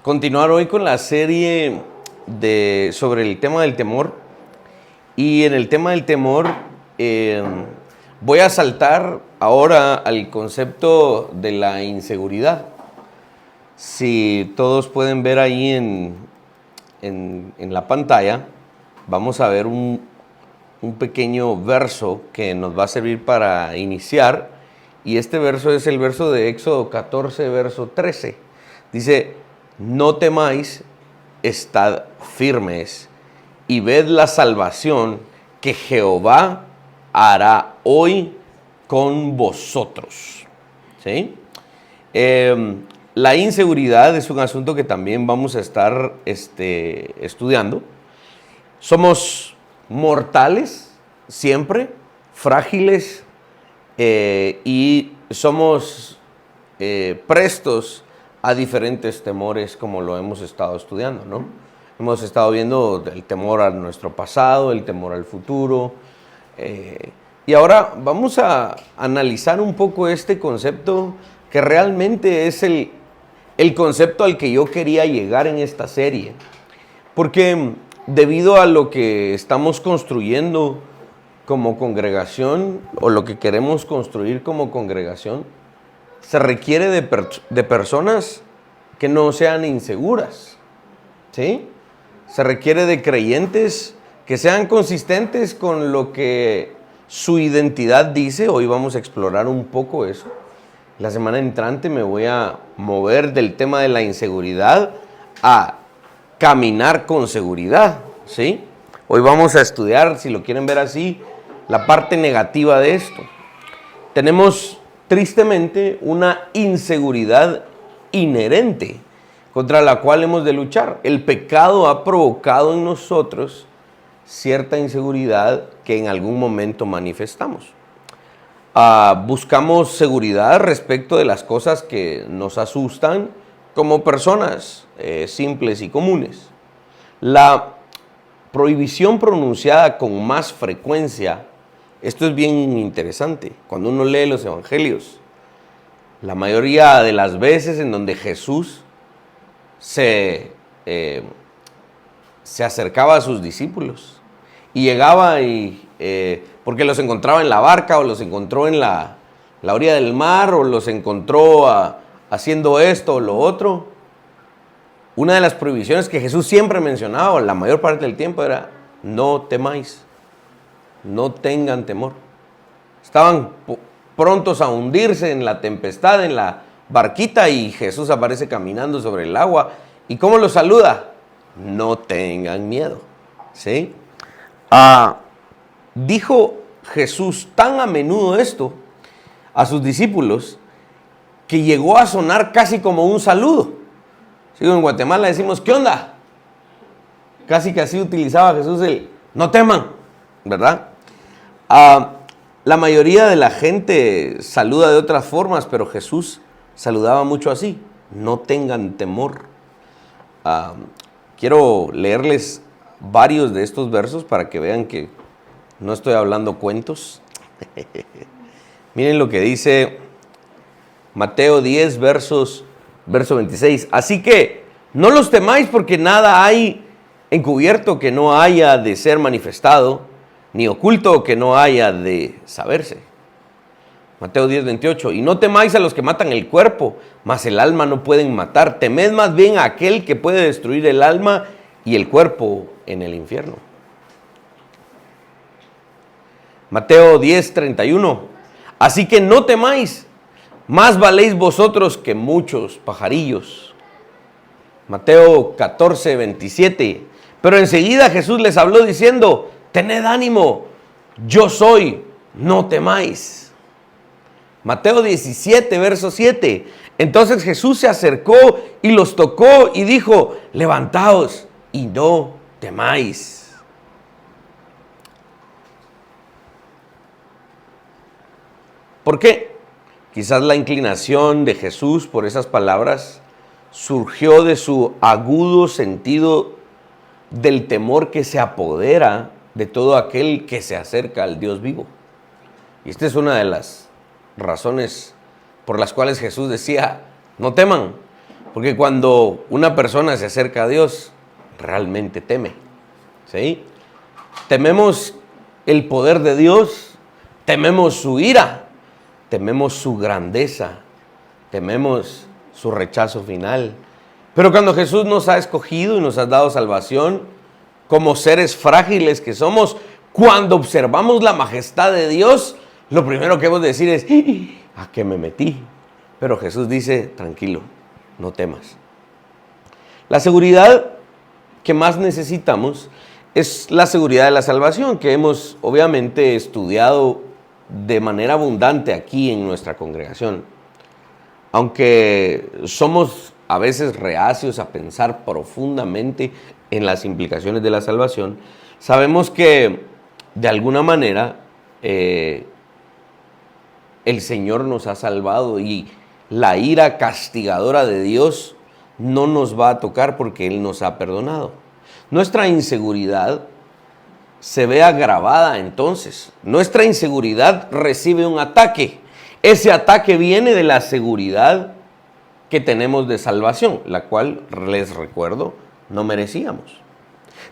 continuar hoy con la serie sobre el tema del temor. Y en el tema del temor voy a saltar ahora al concepto de la inseguridad. Si todos pueden ver ahí en la pantalla, vamos a ver un pequeño verso que nos va a servir para iniciar. Y este verso es el verso de Éxodo 14, verso 13. Dice: no temáis, estad firmes y ved la salvación que Jehová hará hoy con vosotros. ¿Sí? La inseguridad es un asunto que también vamos a estar estudiando. Somos mortales siempre, frágiles, y somos prestos a diferentes temores, como lo hemos estado estudiando, ¿no? Hemos estado viendo el temor a nuestro pasado, el temor al futuro, y ahora vamos a analizar un poco este concepto que realmente es el concepto al que yo quería llegar en esta serie, porque debido a lo que estamos construyendo como congregación, o lo que queremos construir como congregación, se requiere de personas que no sean inseguras, ¿sí? Se requiere de creyentes que sean consistentes con lo que su identidad dice. Hoy vamos a explorar un poco eso. La semana entrante me voy a mover del tema de la inseguridad a caminar con seguridad, ¿sí? Hoy vamos a estudiar, si lo quieren ver así, la parte negativa de esto. Tenemos tristemente una inseguridad inherente contra la cual hemos de luchar. El pecado ha provocado en nosotros cierta inseguridad que en algún momento manifestamos. Buscamos seguridad respecto de las cosas que nos asustan como personas simples y comunes. La prohibición pronunciada con más frecuencia, esto es bien interesante, cuando uno lee los evangelios, la mayoría de las veces en donde Jesús se acercaba a sus discípulos y llegaba porque los encontraba en la barca, o los encontró en la orilla del mar, o los encontró haciendo esto o lo otro. Una de las prohibiciones que Jesús siempre mencionaba, la mayor parte del tiempo, era: no temáis, no tengan temor. Estaban prontos a hundirse en la tempestad, en la barquita, y Jesús aparece caminando sobre el agua. ¿Y cómo los saluda? No tengan miedo, ¿sí? Dijo Jesús tan a menudo esto a sus discípulos que llegó a sonar casi como un saludo. ¿Sí? En Guatemala decimos: ¿qué onda? Casi que así utilizaba Jesús el no teman, ¿verdad? La mayoría de la gente saluda de otras formas, pero Jesús saludaba mucho así: no tengan temor. Quiero leerles varios de estos versos para que vean que no estoy hablando cuentos. Miren lo que dice Mateo 10, verso 26. Así que no los temáis, porque nada hay encubierto que no haya de ser manifestado, ni oculto que no haya de saberse. Mateo 10, 28. Y no temáis a los que matan el cuerpo, mas el alma no pueden matar. Temed más bien a aquel que puede destruir el alma y el cuerpo en el infierno. Mateo 10, 31. Así que no temáis, más valéis vosotros que muchos pajarillos. Mateo 14, 27. Pero enseguida Jesús les habló diciendo: tened ánimo, yo soy, no temáis. Mateo 17, verso 7. Entonces Jesús se acercó y los tocó y dijo: levantaos y no temáis. ¿Por qué? Quizás la inclinación de Jesús por esas palabras surgió de su agudo sentido del temor que se apodera de todo aquel que se acerca al Dios vivo. Y esta es una de las razones por las cuales Jesús decía: no teman, Porque cuando una persona se acerca a Dios, realmente teme. ¿Sí? Tememos el poder de Dios, tememos su ira, tememos su grandeza, tememos su rechazo final. Pero cuando Jesús nos ha escogido y nos ha dado salvación, como seres frágiles que somos, cuando observamos la majestad de Dios, lo primero que hemos de decir es, ¿a qué me metí? Pero Jesús dice, tranquilo, no temas. La seguridad que más necesitamos es la seguridad de la salvación, que hemos obviamente estudiado de manera abundante aquí en nuestra congregación. Aunque somos a veces reacios a pensar profundamente en las implicaciones de la salvación, sabemos que de alguna manera el Señor nos ha salvado y la ira castigadora de Dios no nos va a tocar porque Él nos ha perdonado. Nuestra inseguridad se ve agravada entonces. Nuestra inseguridad recibe un ataque. Ese ataque viene de la seguridad que tenemos de salvación, la cual, les recuerdo, no merecíamos.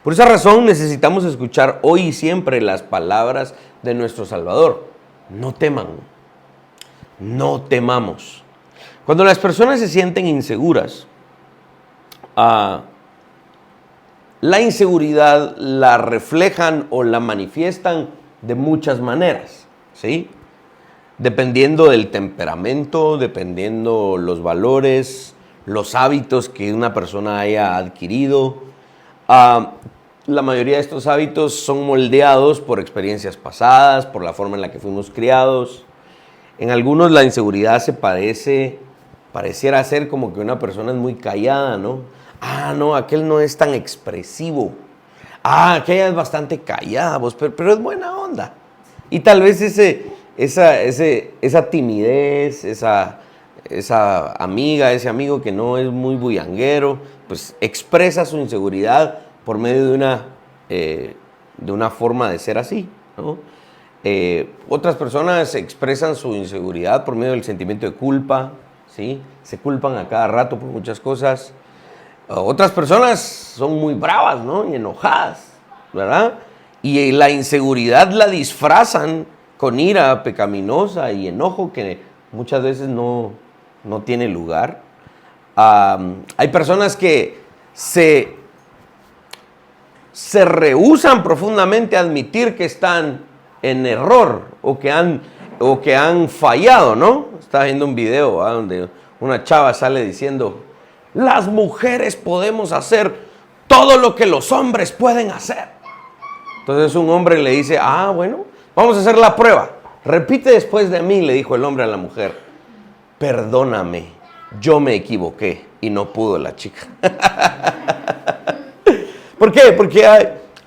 Por esa razón necesitamos escuchar hoy y siempre las palabras de nuestro Salvador. No teman, no temamos. Cuando las personas se sienten inseguras, la inseguridad la reflejan o la manifiestan de muchas maneras, ¿sí? Dependiendo del temperamento, dependiendo los valores, los hábitos que una persona haya adquirido. La mayoría de estos hábitos son moldeados por experiencias pasadas, por la forma en la que fuimos criados. En algunos la inseguridad pareciera ser como que una persona es muy callada, ¿no? No, aquel no es tan expresivo. Aquella es bastante callada, pero es buena onda. Y tal vez esa timidez, esa amiga, ese amigo que no es muy bullanguero, pues expresa su inseguridad por medio de una forma de ser así, ¿no? Otras personas expresan su inseguridad por medio del sentimiento de culpa, ¿sí? Se culpan a cada rato por muchas cosas. Otras personas son muy bravas, ¿no? Y enojadas, ¿verdad? Y la inseguridad la disfrazan con ira pecaminosa y enojo que muchas veces no tiene lugar. Hay personas que se rehúsan profundamente a admitir que están en error o que han fallado, ¿no? Estaba viendo un video donde una chava sale diciendo: las mujeres podemos hacer todo lo que los hombres pueden hacer. Entonces un hombre le dice: bueno, vamos a hacer la prueba. Repite después de mí, le dijo el hombre a la mujer: perdóname, yo me equivoqué. Y no pudo la chica. ¿Por qué? Porque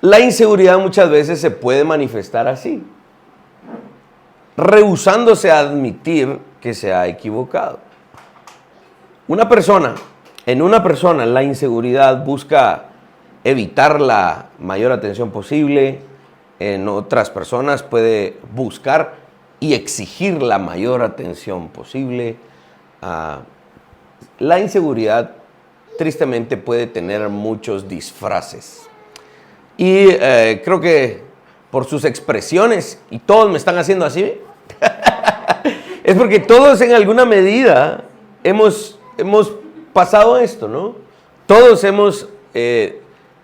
la inseguridad muchas veces se puede manifestar así, rehusándose a admitir que se ha equivocado. En una persona la inseguridad busca evitar la mayor atención posible. En otras personas puede buscar y exigir la mayor atención posible. La inseguridad tristemente puede tener muchos disfraces. Y creo que por sus expresiones, y todos me están haciendo así, es porque todos en alguna medida hemos pasado esto, ¿no? Todos hemos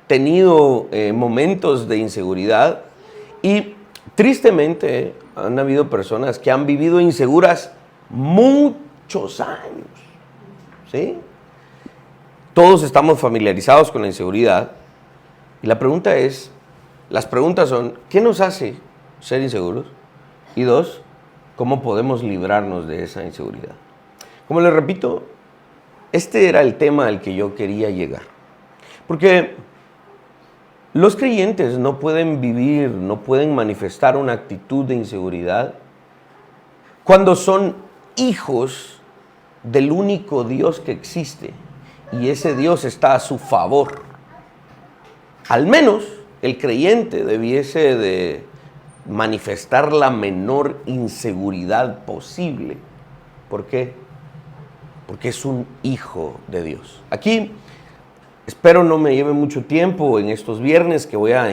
tenido momentos de inseguridad y tristemente han habido personas que han vivido inseguras muchos años, ¿sí? Todos estamos familiarizados con la inseguridad y las preguntas son: ¿qué nos hace ser inseguros? Y dos, ¿cómo podemos librarnos de esa inseguridad? Como les repito, este era el tema al que yo quería llegar. Porque los creyentes no pueden manifestar una actitud de inseguridad cuando son hijos del único Dios que existe. Y ese Dios está a su favor. Al menos el creyente debiese de manifestar la menor inseguridad posible. ¿Por qué? porque es un hijo de Dios. Aquí espero no me lleve mucho tiempo en estos viernes que voy a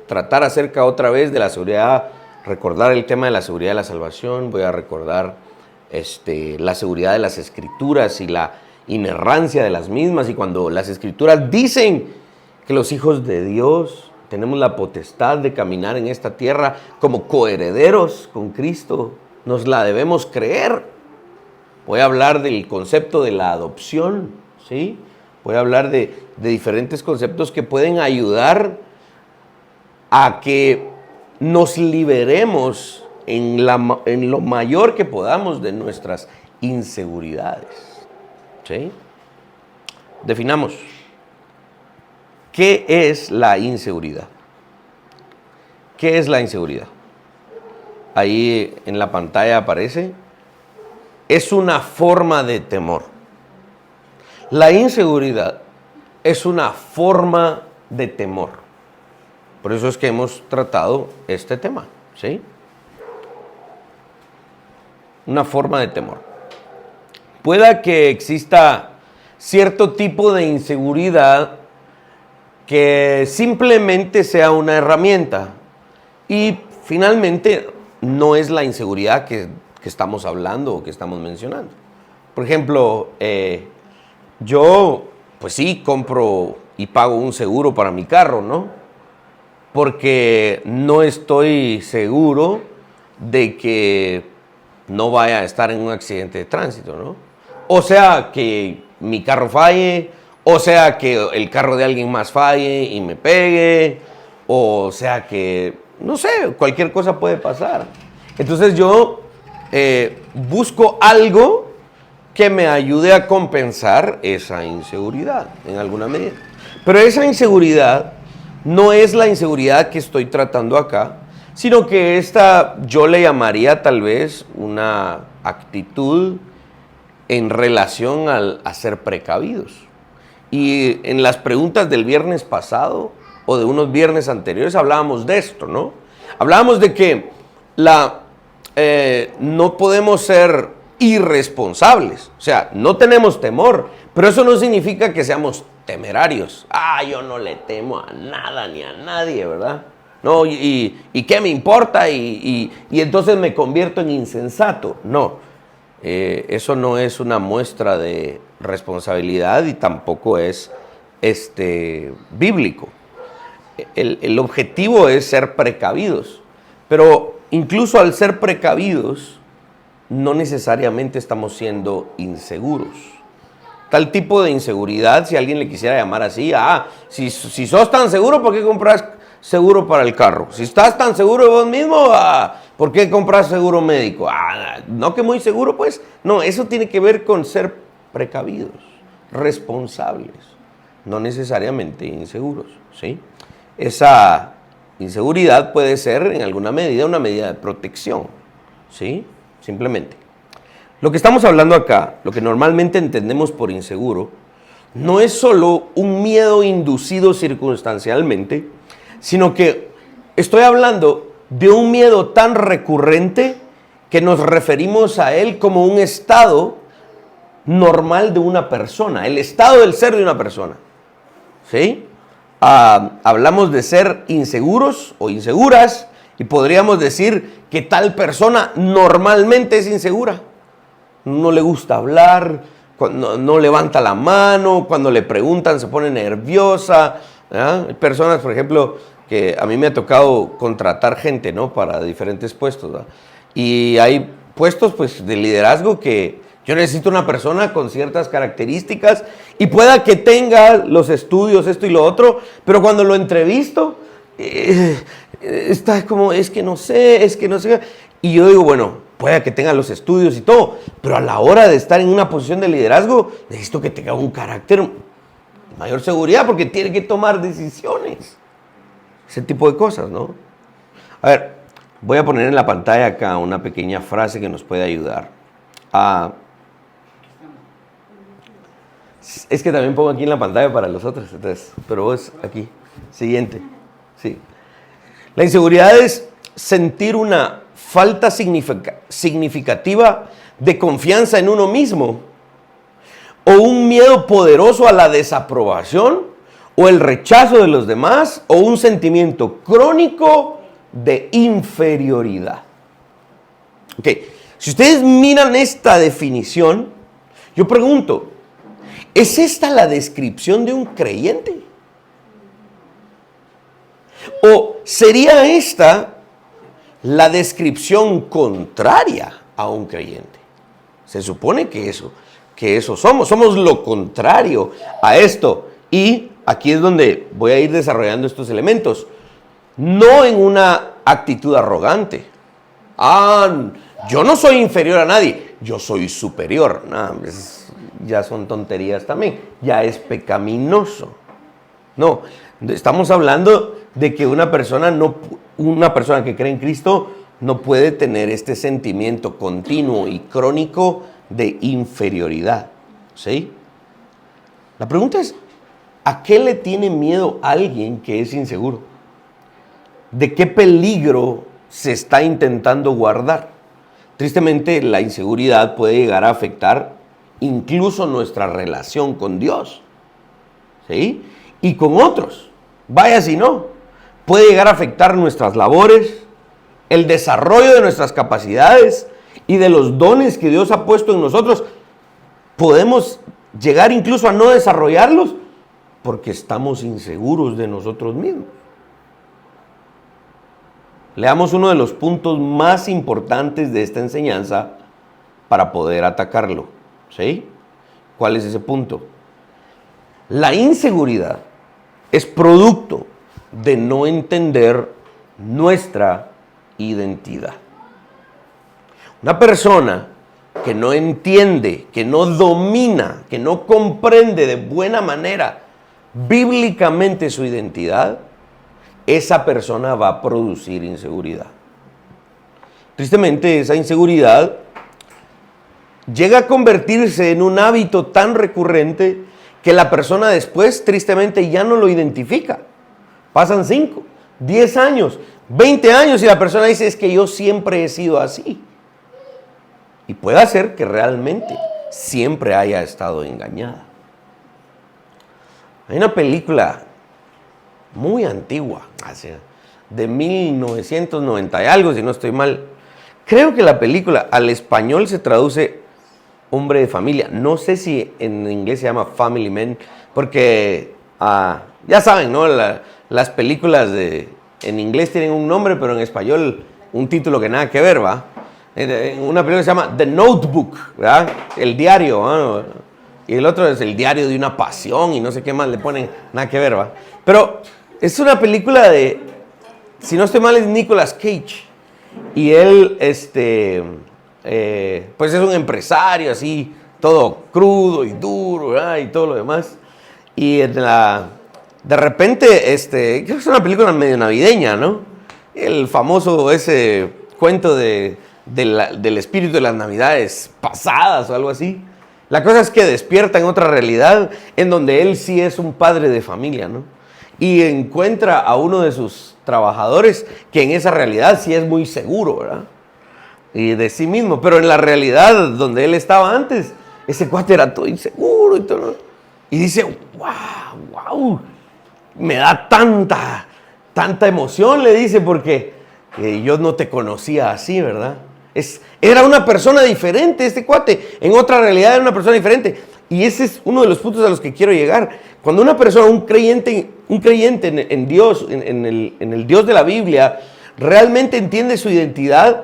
tratar acerca otra vez de la seguridad, recordar el tema de la seguridad de la salvación, voy a recordar la seguridad de las escrituras y la inerrancia de las mismas, y cuando las escrituras dicen que los hijos de Dios tenemos la potestad de caminar en esta tierra como coherederos con Cristo, nos la debemos creer. Voy a hablar del concepto de la adopción, ¿sí? Voy a hablar de diferentes conceptos que pueden ayudar a que nos liberemos en lo mayor que podamos de nuestras inseguridades, ¿sí? Definamos. ¿Qué es la inseguridad? ¿Qué es la inseguridad? Ahí en la pantalla aparece. Es una forma de temor. La inseguridad es una forma de temor. Por eso es que hemos tratado este tema, ¿sí? Una forma de temor. Pueda que exista cierto tipo de inseguridad que simplemente sea una herramienta y finalmente no es la inseguridad que estamos hablando o que estamos mencionando. Por ejemplo, yo pues sí compro y pago un seguro para mi carro, ¿no? Porque no estoy seguro de que no vaya a estar en un accidente de tránsito, ¿no? O sea, que mi carro falle, o sea, que el carro de alguien más falle y me pegue, o sea, que, no sé, cualquier cosa puede pasar. Entonces yo busco algo que me ayude a compensar esa inseguridad en alguna medida. Pero esa inseguridad no es la inseguridad que estoy tratando acá, sino que esta yo le llamaría tal vez una actitud en relación a ser precavidos. Y en las preguntas del viernes pasado o de unos viernes anteriores hablábamos de esto, ¿no? Hablábamos de que no podemos ser irresponsables, o sea, no tenemos temor, pero eso no significa que seamos temerarios. Yo no le temo a nada ni a nadie, ¿verdad? No, y ¿qué me importa? Y entonces me convierto en insensato. No, eso no es una muestra de responsabilidad y tampoco es bíblico. El objetivo es ser precavidos, pero incluso al ser precavidos, no necesariamente estamos siendo inseguros. Tal tipo de inseguridad, si alguien le quisiera llamar así, si sos tan seguro, ¿por qué compras seguro para el carro? Si estás tan seguro de vos mismo, ¿por qué compras seguro médico? No, que muy seguro, pues. No, eso tiene que ver con ser precavidos, responsables, no necesariamente inseguros, ¿sí? Esa inseguridad puede ser en alguna medida una medida de protección, ¿sí? Simplemente. Lo que estamos hablando acá, lo que normalmente entendemos por inseguro, no es solo un miedo inducido circunstancialmente, sino que estoy hablando de un miedo tan recurrente que nos referimos a él como un estado normal de una persona, el estado del ser de una persona, ¿sí? Hablamos de ser inseguros o inseguras y podríamos decir que tal persona normalmente es insegura. No le gusta hablar, no levanta la mano, cuando le preguntan se pone nerviosa. Hay personas, por ejemplo, que a mí me ha tocado contratar gente, ¿no? Para diferentes puestos, ¿verdad? Y hay puestos pues, de liderazgo que yo necesito una persona con ciertas características y pueda que tenga los estudios, esto y lo otro, pero cuando lo entrevisto, está como, es que no sé. Y yo digo, bueno, pueda que tenga los estudios y todo, pero a la hora de estar en una posición de liderazgo, necesito que tenga un carácter de mayor seguridad porque tiene que tomar decisiones. Ese tipo de cosas, ¿no? A ver, voy a poner en la pantalla acá una pequeña frase que nos puede ayudar. Es que también pongo aquí en la pantalla para los otros, entonces, pero vos aquí. Siguiente. Sí. La inseguridad es sentir una falta significativa de confianza en uno mismo o un miedo poderoso a la desaprobación, o el rechazo de los demás, o un sentimiento crónico de inferioridad. Ok, si ustedes miran esta definición, yo pregunto, ¿es esta la descripción de un creyente? ¿O sería esta la descripción contraria a un creyente? Se supone que eso somos lo contrario a esto. Y aquí es donde voy a ir desarrollando estos elementos. No en una actitud arrogante. Yo no soy inferior a nadie, yo soy superior. Ya son tonterías también, ya es pecaminoso. No, estamos hablando de que una persona que cree en Cristo no puede tener este sentimiento continuo y crónico de inferioridad. ¿Sí? La pregunta es, ¿a qué le tiene miedo alguien que es inseguro? ¿De qué peligro se está intentando guardar? Tristemente, la inseguridad puede llegar a afectar incluso nuestra relación con Dios, ¿sí? Y con otros. Vaya si no. Puede llegar a afectar nuestras labores, el desarrollo de nuestras capacidades y de los dones que Dios ha puesto en nosotros. Podemos llegar incluso a no desarrollarlos porque estamos inseguros de nosotros mismos. Leamos uno de los puntos más importantes de esta enseñanza para poder atacarlo. ¿Sí? ¿Cuál es ese punto? La inseguridad es producto de no entender nuestra identidad. Una persona que no entiende, que no domina, que no comprende de buena manera bíblicamente su identidad, esa persona va a producir inseguridad. Tristemente, esa inseguridad llega a convertirse en un hábito tan recurrente que la persona después, tristemente, ya no lo identifica. Pasan 5, 10 años, 20 años y la persona dice, es que yo siempre he sido así. Y puede ser que realmente siempre haya estado engañada. Hay una película muy antigua, de 1990 y algo, si no estoy mal. Creo que la película al español se traduce Hombre de Familia. No sé si en inglés se llama Family Man, porque ya saben, ¿no? Las películas en inglés tienen un nombre, pero en español un título que nada que ver, ¿va? Una película se llama The Notebook, ¿verdad? El diario, ¿va? Y el otro es El diario de una pasión y no sé qué más le ponen, nada que ver, ¿va? Pero es una película si no estoy mal, es Nicolas Cage. Y él, pues es un empresario así, todo crudo y duro, ¿verdad? Y todo lo demás. Y de repente, creo que es una película medio navideña, ¿no? El famoso ese cuento del espíritu de las navidades pasadas o algo así. La cosa es que despierta en otra realidad en donde él sí es un padre de familia, ¿no? Y encuentra a uno de sus trabajadores que en esa realidad sí es muy seguro, ¿verdad? Y de sí mismo, pero en la realidad donde él estaba antes, ese cuate era todo inseguro y todo, ¿no? Y dice, wow, me da tanta emoción, le dice, porque yo no te conocía así, ¿verdad? Era una persona diferente este cuate, en otra realidad era una persona diferente. Y ese es uno de los puntos a los que quiero llegar. Cuando una persona, un creyente en Dios, en el Dios de la Biblia, realmente entiende su identidad,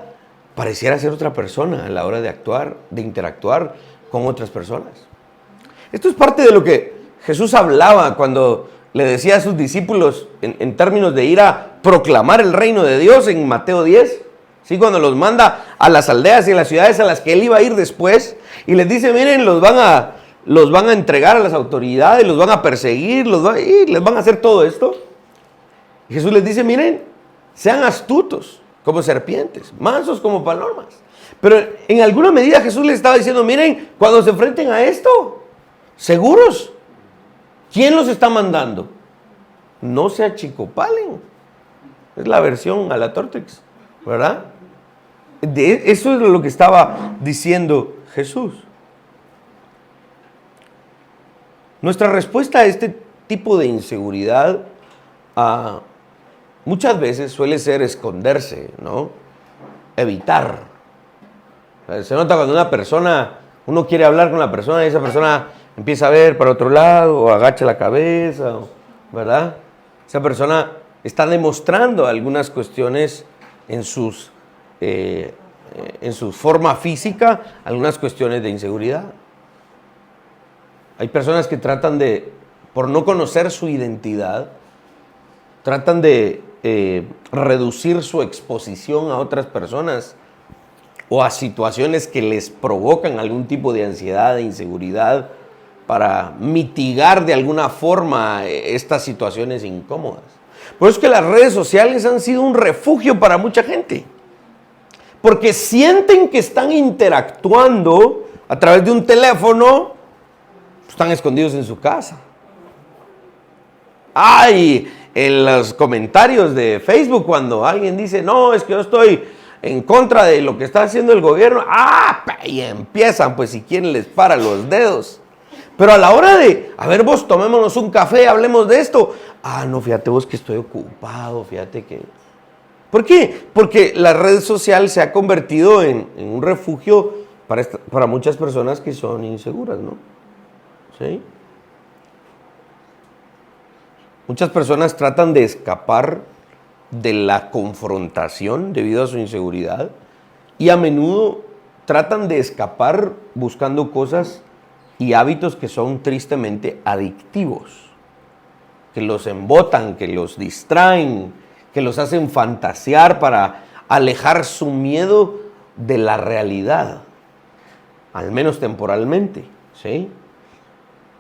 pareciera ser otra persona a la hora de actuar, de interactuar con otras personas. Esto es parte de lo que Jesús hablaba cuando le decía a sus discípulos en términos de ir a proclamar el reino de Dios en Mateo 10. ¿Sí? Cuando los manda a las aldeas y a las ciudades a las que él iba a ir después y les dice, miren, los van a entregar a las autoridades, los van a perseguir, y les van a hacer todo esto. Y Jesús les dice, miren, sean astutos como serpientes, mansos como palomas. Pero en alguna medida Jesús les estaba diciendo, miren, cuando se enfrenten a esto, seguros. ¿Quién los está mandando? No se achicopalen. Es la versión a la Tortrix, ¿verdad? Eso es lo que estaba diciendo Jesús. Nuestra respuesta a este tipo de inseguridad muchas veces suele ser esconderse, ¿no? Evitar. Se nota cuando uno quiere hablar con la persona y esa persona empieza a ver para otro lado o agacha la cabeza, ¿verdad? Esa persona está demostrando algunas cuestiones en su forma física, algunas cuestiones de inseguridad. Hay personas que por no conocer su identidad, tratan de reducir su exposición a otras personas o a situaciones que les provocan algún tipo de ansiedad e inseguridad para mitigar de alguna forma estas situaciones incómodas. Por eso es que las redes sociales han sido un refugio para mucha gente, porque sienten que están interactuando a través de un teléfono, están escondidos en su casa. En los comentarios de Facebook, cuando alguien dice, no, es que yo estoy en contra de lo que está haciendo el gobierno, y empiezan, pues si quieren les paran los dedos. Pero a la hora de, a ver vos, tomémonos un café, hablemos de esto. No, fíjate vos que estoy ocupado, fíjate que... ¿Por qué? Porque la red social se ha convertido en un refugio para muchas personas que son inseguras, ¿no? ¿Sí? Muchas personas tratan de escapar de la confrontación debido a su inseguridad y a menudo tratan de escapar buscando cosas y hábitos que son tristemente adictivos, que los embotan, que los distraen, que los hacen fantasear para alejar su miedo de la realidad, al menos temporalmente, ¿sí?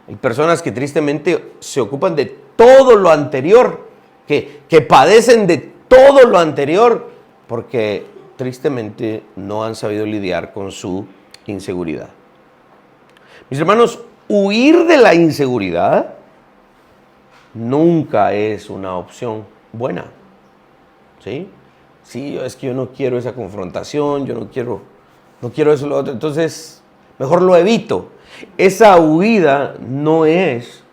Hay personas que tristemente se ocupan de todo lo anterior, que padecen de todo lo anterior, porque tristemente no han sabido lidiar con su inseguridad. Mis hermanos, huir de la inseguridad nunca es una opción buena, ¿sí? Sí, es que yo no quiero esa confrontación, yo no quiero eso, lo otro, entonces mejor lo evito. Esa huida no es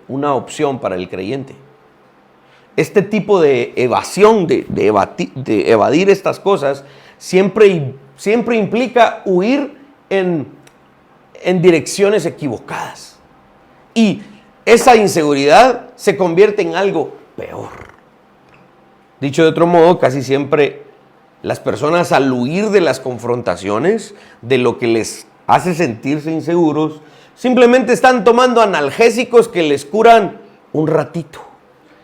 una opción para el creyente. Este tipo de evasión, de evadir estas cosas, siempre implica huir en direcciones equivocadas. Y esa inseguridad se convierte en algo peor. Dicho de otro modo, casi siempre las personas, al huir de las confrontaciones, de lo que les hace sentirse inseguros, simplemente están tomando analgésicos que les curan un ratito.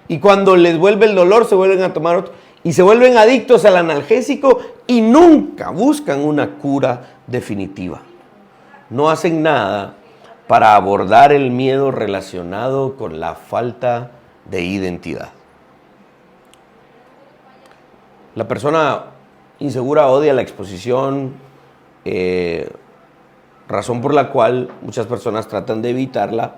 Y cuando les vuelve el dolor, se vuelven a tomar otro. Y se vuelven adictos al analgésico y nunca buscan una cura definitiva. No hacen nada para abordar el miedo relacionado con la falta de identidad. La persona insegura odia la exposición, razón por la cual muchas personas tratan de evitarla,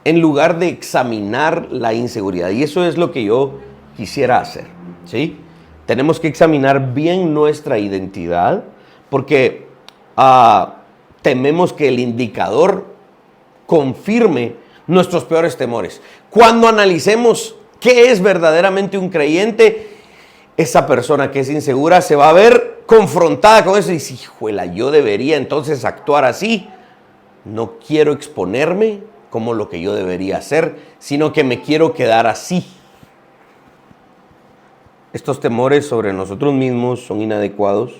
en lugar de examinar la inseguridad. Y eso es lo que yo quisiera hacer, ¿sí? Tenemos que examinar bien nuestra identidad, porque tememos que el indicador confirme nuestros peores temores. Cuando analicemos qué es verdaderamente un creyente, esa persona que es insegura se va a ver confrontada con eso y dice, híjole, yo debería entonces actuar así. No quiero exponerme como lo que yo debería hacer, sino que me quiero quedar así. Estos temores sobre nosotros mismos son inadecuados.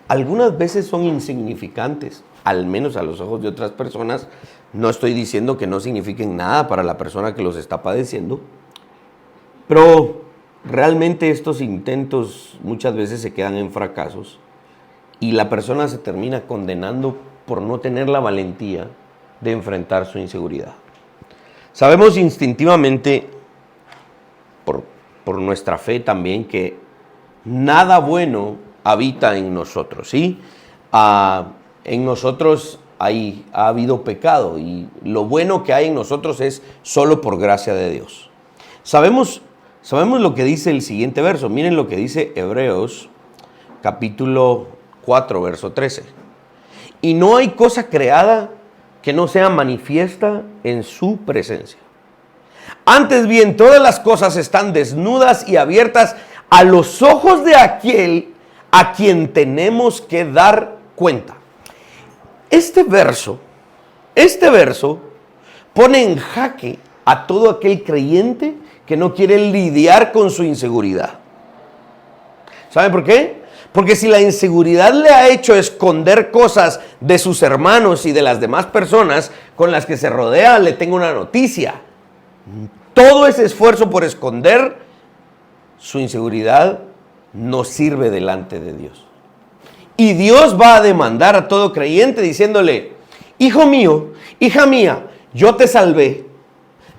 Algunas veces son insignificantes, al menos a los ojos de otras personas. No estoy diciendo que no signifiquen nada para la persona que los está padeciendo, pero realmente estos intentos muchas veces se quedan en fracasos y la persona se termina condenando por no tener la valentía de enfrentar su inseguridad. Sabemos instintivamente, por nuestra fe también, que nada bueno habita en nosotros, ¿sí? En nosotros ha habido pecado y lo bueno que hay en nosotros es solo por gracia de Dios. Sabemos lo que dice el siguiente verso. Miren lo que dice Hebreos capítulo 4, verso 13. Y no hay cosa creada que no sea manifiesta en su presencia. Antes bien, todas las cosas están desnudas y abiertas a los ojos de aquel a quien tenemos que dar cuenta. Este verso pone en jaque a todo aquel creyente que no quiere lidiar con su inseguridad. ¿Sabe por qué? Porque si la inseguridad le ha hecho esconder cosas de sus hermanos y de las demás personas con las que se rodea, le tengo una noticia. Todo ese esfuerzo por esconder su inseguridad no sirve delante de Dios. Y Dios va a demandar a todo creyente diciéndole: hijo mío, hija mía, yo te salvé.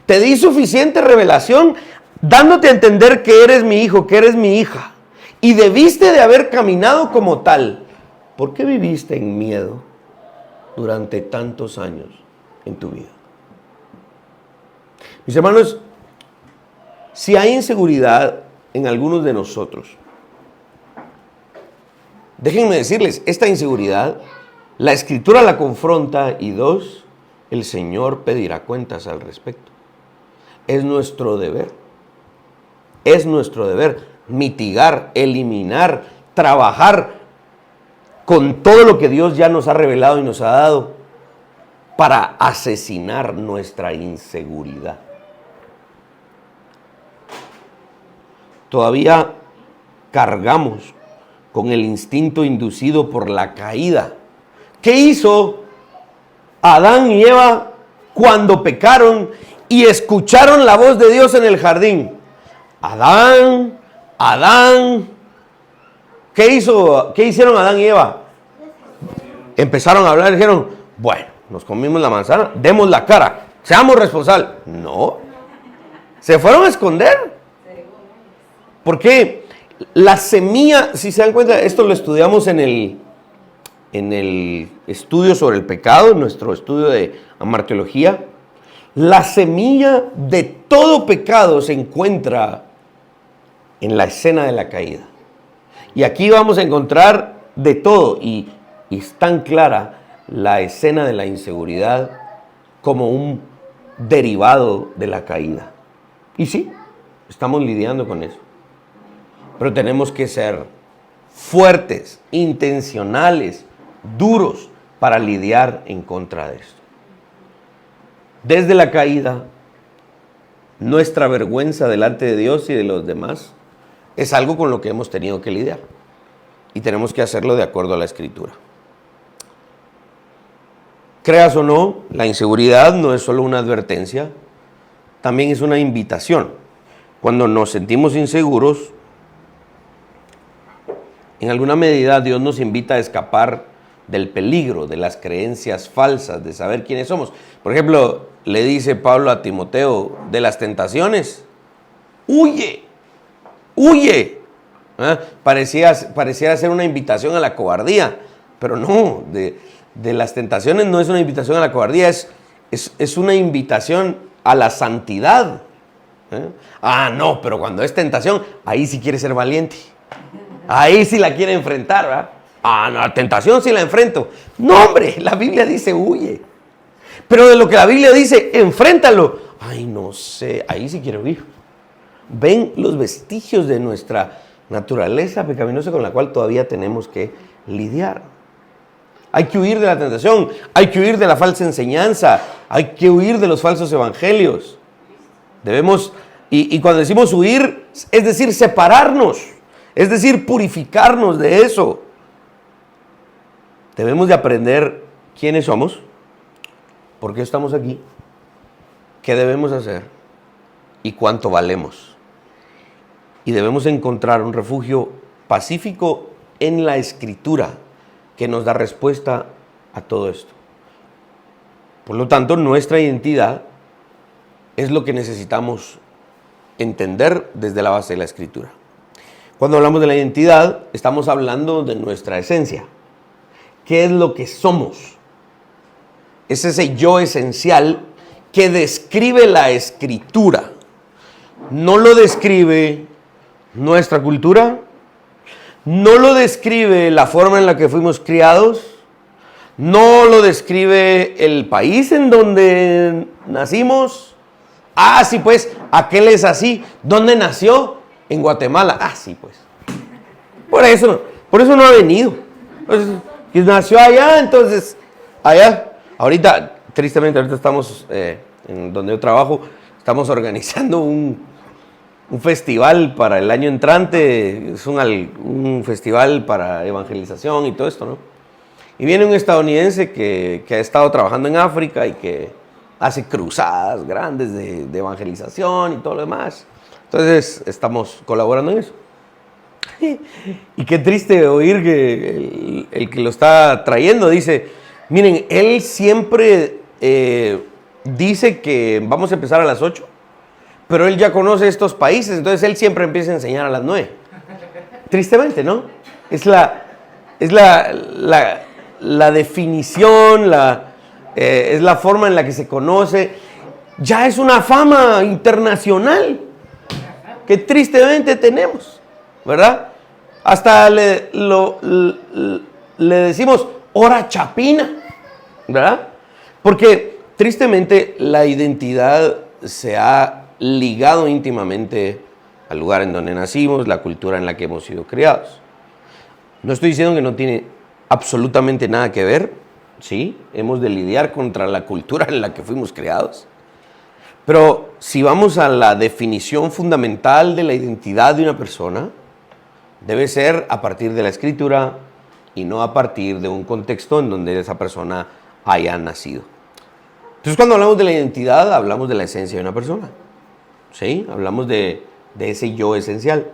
Te di suficiente revelación dándote a entender que eres mi hijo, que eres mi hija. Y debiste de haber caminado como tal. ¿Por qué viviste en miedo durante tantos años en tu vida? Mis hermanos, si hay inseguridad en algunos de nosotros, déjenme decirles, esta inseguridad, la Escritura la confronta y dos, el Señor pedirá cuentas al respecto. Es nuestro deber mitigar, eliminar, trabajar con todo lo que Dios ya nos ha revelado y nos ha dado para asesinar nuestra inseguridad. Todavía cargamos con el instinto inducido por la caída. ¿Qué hizo Adán y Eva cuando pecaron y escucharon la voz de Dios en el jardín? Adán, ¿qué hicieron Adán y Eva? Empezaron a hablar y dijeron: bueno, nos comimos la manzana, demos la cara, seamos responsables. No, se fueron a esconder. ¿Por qué? La semilla, si se dan cuenta, esto lo estudiamos en el estudio sobre el pecado, en nuestro estudio de amarteología. La semilla de todo pecado se encuentra en la escena de la caída. Y aquí vamos a encontrar de todo, y es tan clara la escena de la inseguridad como un derivado de la caída. Y sí, estamos lidiando con eso. Pero tenemos que ser fuertes, intencionales, duros para lidiar en contra de esto. Desde la caída, nuestra vergüenza delante de Dios y de los demás es algo con lo que hemos tenido que lidiar. Y tenemos que hacerlo de acuerdo a la Escritura. Creas o no, la inseguridad no es solo una advertencia, también es una invitación. Cuando nos sentimos inseguros, en alguna medida Dios nos invita a escapar del peligro, de las creencias falsas, de saber quiénes somos. Por ejemplo, le dice Pablo a Timoteo, de las tentaciones, huye. Pareciera ser una invitación a la cobardía, pero no, de las tentaciones no es una invitación a la cobardía, es una invitación a la santidad. No, pero cuando es tentación, ahí sí quiere ser valiente. Ahí sí la quiere enfrentar, ¿verdad? No, la tentación sí la enfrento. No, hombre, la Biblia dice huye. Pero de lo que la Biblia dice, enfréntalo. No sé, ahí sí quiero huir. Ven los vestigios de nuestra naturaleza pecaminosa con la cual todavía tenemos que lidiar. Hay que huir de la tentación, hay que huir de la falsa enseñanza, hay que huir de los falsos evangelios. Debemos, y cuando decimos huir, es decir, separarnos. Es decir, purificarnos de eso. Debemos de aprender quiénes somos, por qué estamos aquí, qué debemos hacer y cuánto valemos. Y debemos encontrar un refugio pacífico en la Escritura que nos da respuesta a todo esto. Por lo tanto, nuestra identidad es lo que necesitamos entender desde la base de la Escritura. Cuando hablamos de la identidad, estamos hablando de nuestra esencia. ¿Qué es lo que somos? Es ese yo esencial que describe la Escritura. No lo describe nuestra cultura, no lo describe la forma en la que fuimos criados, No lo describe el país en donde nacimos. Ah, sí, pues, aquel es así. ¿Dónde nació? En Guatemala. Ah, sí, pues. Por eso no ha venido. Pues, y nació allá, entonces, allá. Ahorita, tristemente, estamos, en donde yo trabajo, estamos organizando un festival para el año entrante. Es un festival para evangelización y todo esto, ¿no? Y viene un estadounidense que ha estado trabajando en África y que hace cruzadas grandes de evangelización y todo lo demás. Entonces, estamos colaborando en eso. Y qué triste oír que el que lo está trayendo dice, miren, él siempre dice que vamos a empezar a las 8, pero él ya conoce estos países, entonces él siempre empieza a enseñar a las 9. Tristemente, ¿no? Es la definición, es la forma en la que se conoce. Ya es una fama internacional que tristemente tenemos, ¿verdad? Hasta le decimos hora chapina, ¿verdad? Porque tristemente la identidad se ha ligado íntimamente al lugar en donde nacimos, la cultura en la que hemos sido criados. No estoy diciendo que no tiene absolutamente nada que ver, ¿sí? Hemos de lidiar contra la cultura en la que fuimos criados. Pero si vamos a la definición fundamental de la identidad de una persona, debe ser a partir de la Escritura y no a partir de un contexto en donde esa persona haya nacido. Entonces, cuando hablamos de la identidad, hablamos de la esencia de una persona, ¿sí? Hablamos de ese yo esencial.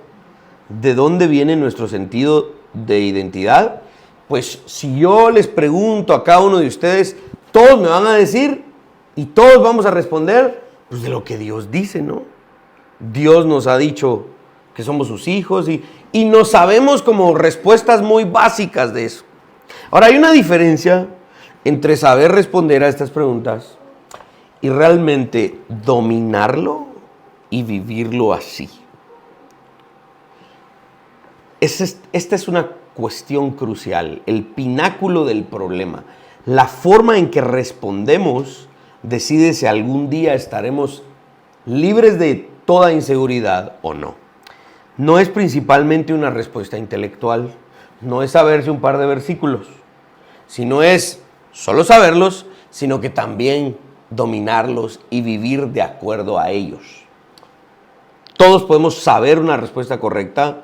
¿De dónde viene nuestro sentido de identidad? Pues si yo les pregunto a cada uno de ustedes, todos me van a decir y todos vamos a responder pues de lo que Dios dice, ¿no? Dios nos ha dicho que somos sus hijos y nos sabemos como respuestas muy básicas de eso. Ahora, hay una diferencia entre saber responder a estas preguntas y realmente dominarlo y vivirlo así. Esta es una cuestión crucial, el pináculo del problema. La forma en que respondemos decide si algún día estaremos libres de toda inseguridad o no. No es principalmente una respuesta intelectual, no es saberse un par de versículos, sino es solo saberlos, sino que también dominarlos y vivir de acuerdo a ellos. Todos podemos saber una respuesta correcta,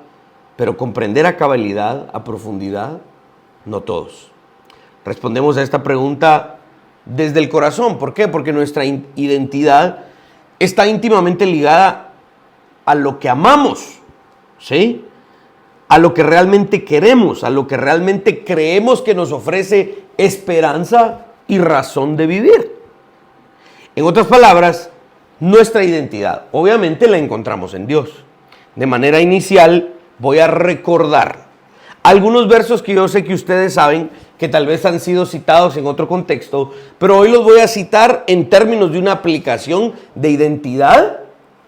pero comprender a cabalidad, a profundidad, no todos. Respondemos a esta pregunta desde el corazón. ¿Por qué? Porque nuestra identidad está íntimamente ligada a lo que amamos, ¿sí? A lo que realmente queremos, a lo que realmente creemos que nos ofrece esperanza y razón de vivir. En otras palabras, nuestra identidad, obviamente la encontramos en Dios. De manera inicial, voy a recordar algunos versos que yo sé que ustedes saben, que tal vez han sido citados en otro contexto, pero hoy los voy a citar en términos de una aplicación de identidad,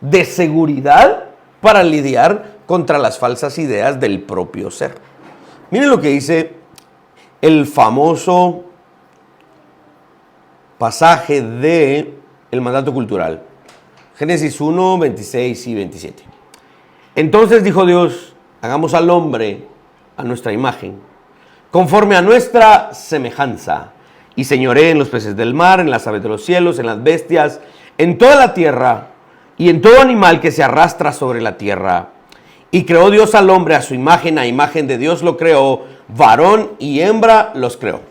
de seguridad, para lidiar contra las falsas ideas del propio ser. Miren lo que dice el famoso pasaje de el mandato cultural. Génesis 1, 26 y 27. Entonces dijo Dios, hagamos al hombre a nuestra imagen, conforme a nuestra semejanza, y señoree en los peces del mar, en las aves de los cielos, en las bestias, en toda la tierra, y en todo animal que se arrastra sobre la tierra. Y creó Dios al hombre a su imagen, a imagen de Dios lo creó, varón y hembra los creó.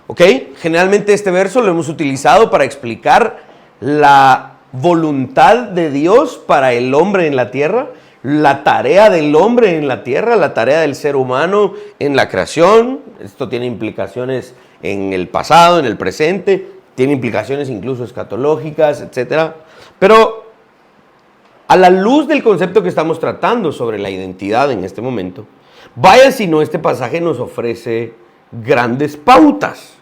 ¿Ok? Generalmente este verso lo hemos utilizado para explicar la voluntad de Dios para el hombre en la tierra, la tarea del hombre en la tierra, la tarea del ser humano en la creación. Esto tiene implicaciones en el pasado, en el presente, tiene implicaciones incluso escatológicas, etc. Pero a la luz del concepto que estamos tratando sobre la identidad en este momento, vaya si no este pasaje nos ofrece grandes pautas.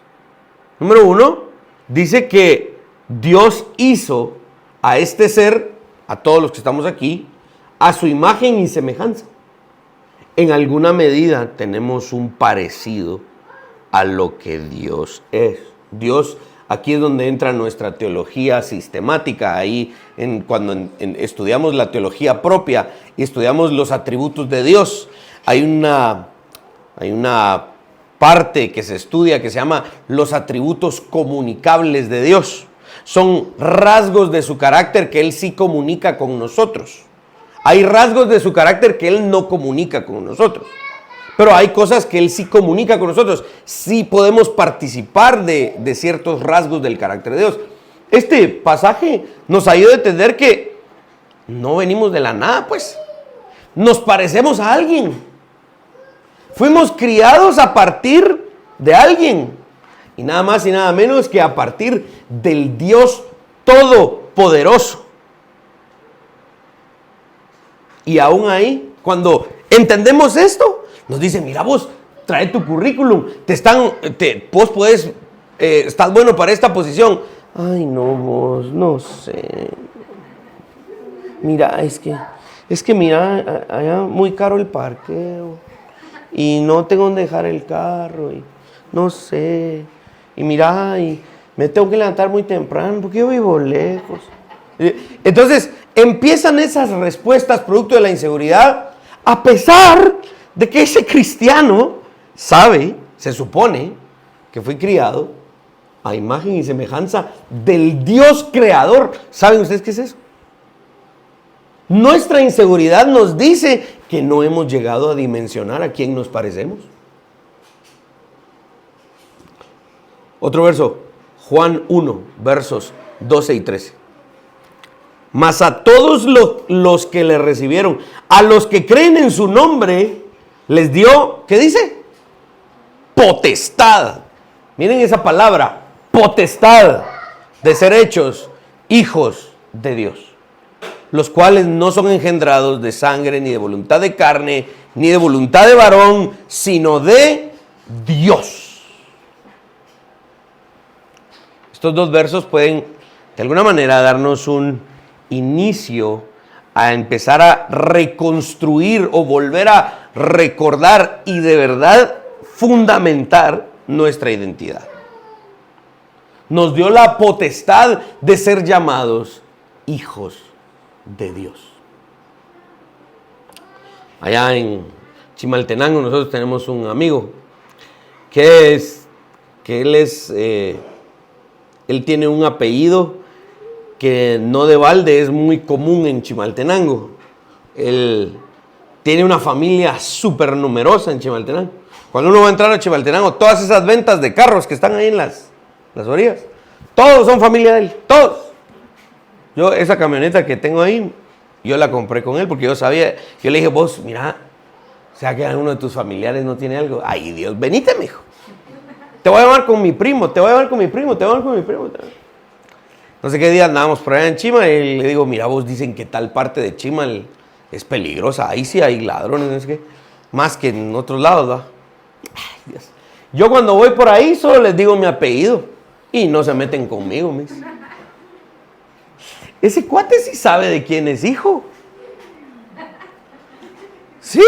Número 1, dice que Dios hizo a este ser, a todos los que estamos aquí, a su imagen y semejanza. En alguna medida tenemos un parecido a lo que Dios es. Dios, aquí es donde entra nuestra teología sistemática. Ahí, cuando estudiamos la teología propia y estudiamos los atributos de Dios, hay una parte que se estudia que se llama los atributos comunicables de Dios. Son rasgos de su carácter que Él sí comunica con nosotros. Hay rasgos de su carácter que Él no comunica con nosotros. Pero hay cosas que Él sí comunica con nosotros. Sí podemos participar de ciertos rasgos del carácter de Dios. Este pasaje nos ayuda a entender que no venimos de la nada, pues. Nos parecemos a alguien. Fuimos criados a partir de alguien. Y nada más y nada menos que a partir del Dios Todopoderoso. Y aún ahí, cuando entendemos esto, nos dicen, mira vos, trae tu currículum, vos podés, estás bueno para esta posición. Ay, no, vos, no sé. Mira, es que mira, allá muy caro el parqueo. Y no tengo donde dejar el carro, y no sé. Y mira, y me tengo que levantar muy temprano porque yo vivo lejos. Entonces, empiezan esas respuestas producto de la inseguridad, a pesar de que ese cristiano sabe, se supone, que fue criado a imagen y semejanza del Dios creador. ¿Saben ustedes qué es eso? Nuestra inseguridad nos dice que no hemos llegado a dimensionar a quién nos parecemos. Otro verso, Juan 1, versos 12 y 13. Mas a todos los que le recibieron, a los que creen en su nombre, les dio, ¿qué dice? Potestad. Miren esa palabra, potestad, de ser hechos hijos de Dios, los cuales no son engendrados de sangre, ni de voluntad de carne, ni de voluntad de varón, sino de Dios. Estos dos versos pueden, de alguna manera, darnos un inicio a empezar a reconstruir o volver a recordar y de verdad fundamentar nuestra identidad. Nos dio la potestad de ser llamados hijos de Dios. Allá en Chimaltenango nosotros tenemos un amigo que él tiene un apellido que no de balde es muy común en Chimaltenango. Él tiene una familia súper numerosa en Chimaltenango. Cuando uno va a entrar a Chimaltenango, todas esas ventas de carros que están ahí en las orillas, todos son familia de él, todos. Yo esa camioneta que tengo ahí, yo la compré con él porque yo sabía, yo le dije, vos, mira, sea que alguno de tus familiares no tiene algo. Ay, Dios, venite, mijo. Te voy a llevar con mi primo, No sé qué día andábamos por allá en Chima y le digo, mira, vos dicen que tal parte de Chima es peligrosa. Ahí sí hay ladrones, no sé qué. Más que en otros lados, ¿va? Ay, Dios. Yo cuando voy por ahí solo les digo mi apellido y no se meten conmigo, mis. Ese cuate sí sabe de quién es hijo. Sí.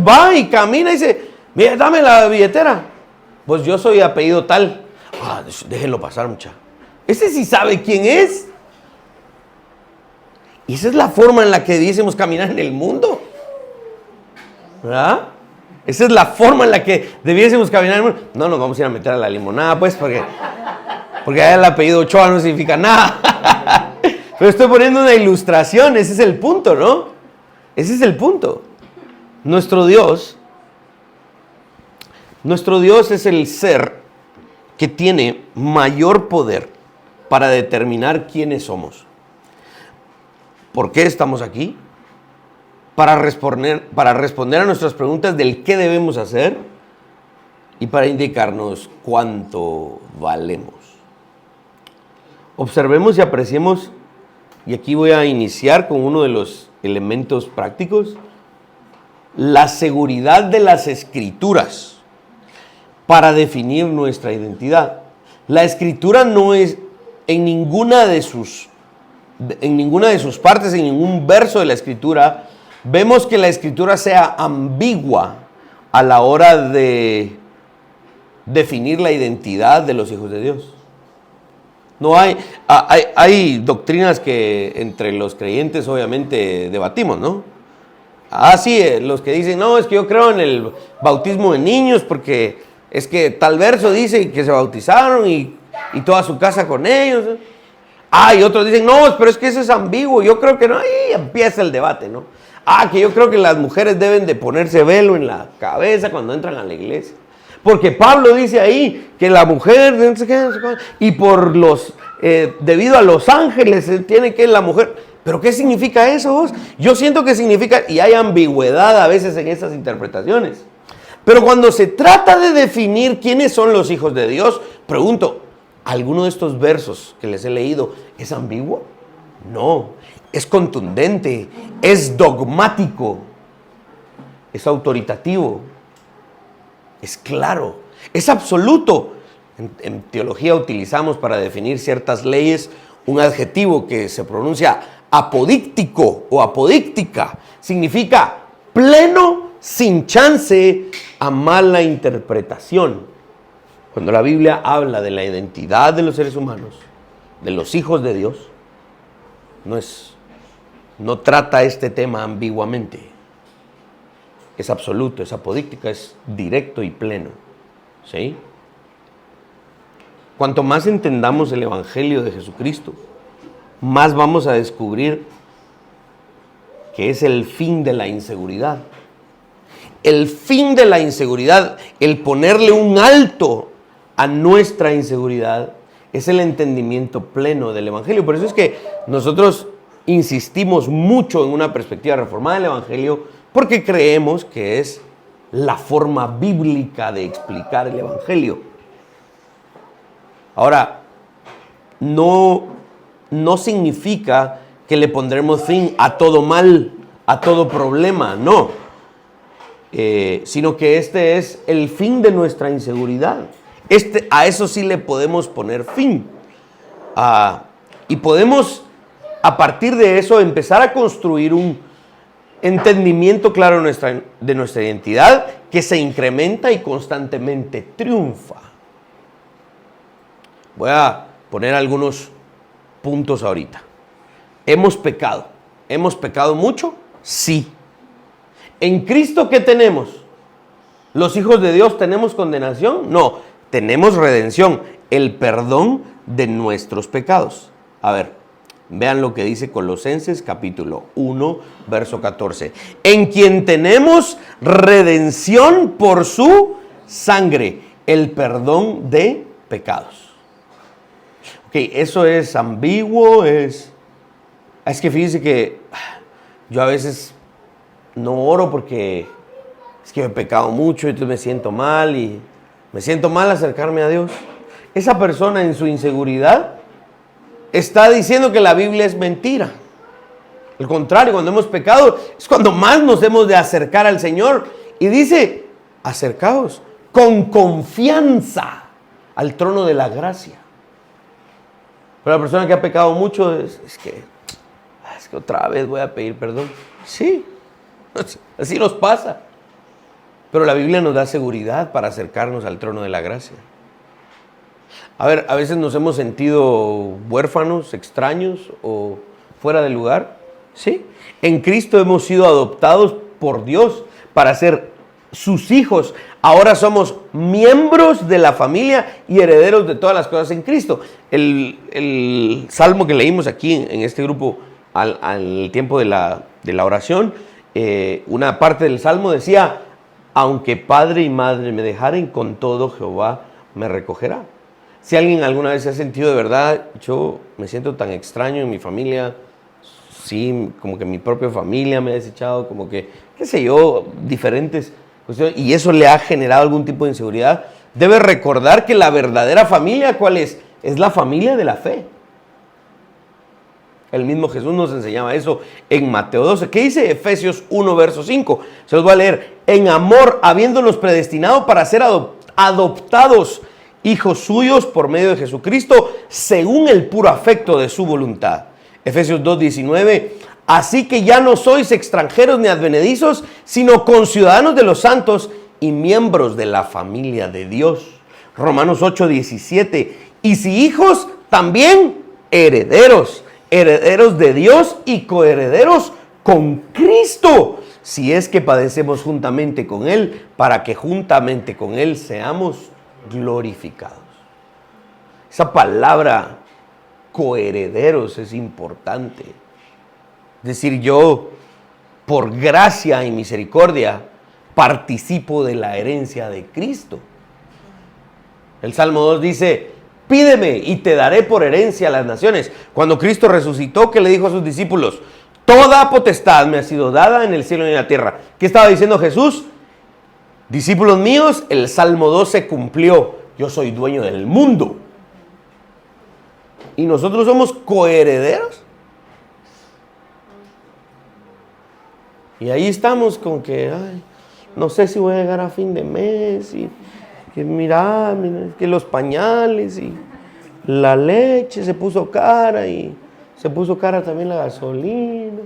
Va y camina y dice, mira, dame la billetera. Pues yo soy apellido tal. Ah, déjenlo pasar, muchacho. Ese sí sabe quién es. Y esa es la forma en la que debiésemos caminar en el mundo. ¿Verdad? Esa es la forma en la que debiésemos caminar en el mundo. No nos vamos a ir a meter a la limonada, pues, porque allá el apellido Ochoa no significa nada. Pero estoy poniendo una ilustración, ese es el punto, ¿no? Ese es el punto. Nuestro Dios es el ser que tiene mayor poder para determinar quiénes somos. ¿Por qué estamos aquí? Para responder a nuestras preguntas del qué debemos hacer y para indicarnos cuánto valemos. Observemos y apreciemos, y aquí voy a iniciar con uno de los elementos prácticos, la seguridad de las Escrituras para definir nuestra identidad. La Escritura no es en ninguna de sus partes, en ningún verso de la Escritura, vemos que la Escritura sea ambigua a la hora de definir la identidad de los hijos de Dios. No hay doctrinas que entre los creyentes obviamente debatimos, ¿no? Sí, los que dicen, no, es que yo creo en el bautismo de niños porque es que tal verso dice que se bautizaron y toda su casa con ellos, ¿no? Y otros dicen, no, pero es que eso es ambiguo, yo creo que no, ahí empieza el debate, ¿no? Que yo creo que las mujeres deben de ponerse velo en la cabeza cuando entran a la iglesia. Porque Pablo dice ahí que la mujer, y por debido a los ángeles, tiene que la mujer. ¿Pero qué significa eso vos? Yo siento que significa, y hay ambigüedad a veces en esas interpretaciones. Pero cuando se trata de definir quiénes son los hijos de Dios, pregunto, ¿alguno de estos versos que les he leído es ambiguo? No, es contundente, es dogmático, es autoritativo. Es claro, es absoluto. En teología utilizamos para definir ciertas leyes un adjetivo que se pronuncia apodíctico o apodíctica. Significa pleno, sin chance a mala interpretación. Cuando la Biblia habla de la identidad de los seres humanos, de los hijos de Dios, no trata este tema ambiguamente. Es absoluto, es apodíctica, es directo y pleno. ¿Sí? Cuanto más entendamos el Evangelio de Jesucristo, más vamos a descubrir que es el fin de la inseguridad. El fin de la inseguridad, el ponerle un alto a nuestra inseguridad, es el entendimiento pleno del Evangelio. Por eso es que nosotros insistimos mucho en una perspectiva reformada del Evangelio, porque creemos que es la forma bíblica de explicar el Evangelio. Ahora, no significa que le pondremos fin a todo mal, a todo problema, no. Sino que este es el fin de nuestra inseguridad. A eso sí le podemos poner fin. Y podemos, a partir de eso, empezar a construir un entendimiento claro de nuestra identidad que se incrementa y constantemente triunfa. Voy a poner algunos puntos ahorita. ¿Hemos pecado? ¿Hemos pecado mucho? Sí. ¿En Cristo qué tenemos? ¿Los hijos de Dios tenemos condenación? No, tenemos redención, el perdón de nuestros pecados. A ver. Vean lo que dice Colosenses capítulo 1, verso 14. En quien tenemos redención por su sangre, el perdón de pecados. Ok, eso es ambiguo, es que fíjense que yo a veces no oro porque es que he pecado mucho y entonces me siento mal y me siento mal acercarme a Dios. Esa persona en su inseguridad está diciendo que la Biblia es mentira. Al contrario, cuando hemos pecado es cuando más nos hemos de acercar al Señor. Y dice, acercaos con confianza al trono de la gracia. Pero la persona que ha pecado mucho es que otra vez voy a pedir perdón. Sí, así nos pasa. Pero la Biblia nos da seguridad para acercarnos al trono de la gracia. A ver, a veces nos hemos sentido huérfanos, extraños o fuera de lugar. ¿Sí? En Cristo hemos sido adoptados por Dios para ser sus hijos. Ahora somos miembros de la familia y herederos de todas las cosas en Cristo. El salmo que leímos aquí en este grupo al tiempo de la oración, una parte del salmo decía, aunque padre y madre me dejaren, con todo Jehová me recogerá. Si alguien alguna vez se ha sentido de verdad, yo me siento tan extraño en mi familia, sí, como que mi propia familia me ha desechado, como que, qué sé yo, diferentes cuestiones, y eso le ha generado algún tipo de inseguridad, debe recordar que la verdadera familia, ¿cuál es? Es la familia de la fe. El mismo Jesús nos enseñaba eso en Mateo 12. ¿Qué dice Efesios 1, verso 5? Se los voy a leer. En amor, habiéndonos predestinado para ser adoptados hijos suyos por medio de Jesucristo, según el puro afecto de su voluntad. Efesios 2:19. Así que ya no sois extranjeros ni advenedizos, sino conciudadanos de los santos y miembros de la familia de Dios. Romanos 8:17. Y si hijos, también herederos, herederos de Dios y coherederos con Cristo, si es que padecemos juntamente con Él, para que juntamente con Él seamos glorificados. Esa palabra coherederos es importante. Es decir, yo, por gracia y misericordia, participo de la herencia de Cristo. El Salmo 2 dice: pídeme y te daré por herencia a las naciones. Cuando Cristo resucitó, ¿qué le dijo a sus discípulos? Toda potestad me ha sido dada en el cielo y en la tierra. ¿Qué estaba diciendo Jesús? Discípulos míos, el Salmo 2 se cumplió. Yo soy dueño del mundo. ¿Y nosotros somos coherederos? Y ahí estamos con que, ay, no sé si voy a llegar a fin de mes, y que mira, que los pañales y la leche se puso cara, y se puso cara también la gasolina.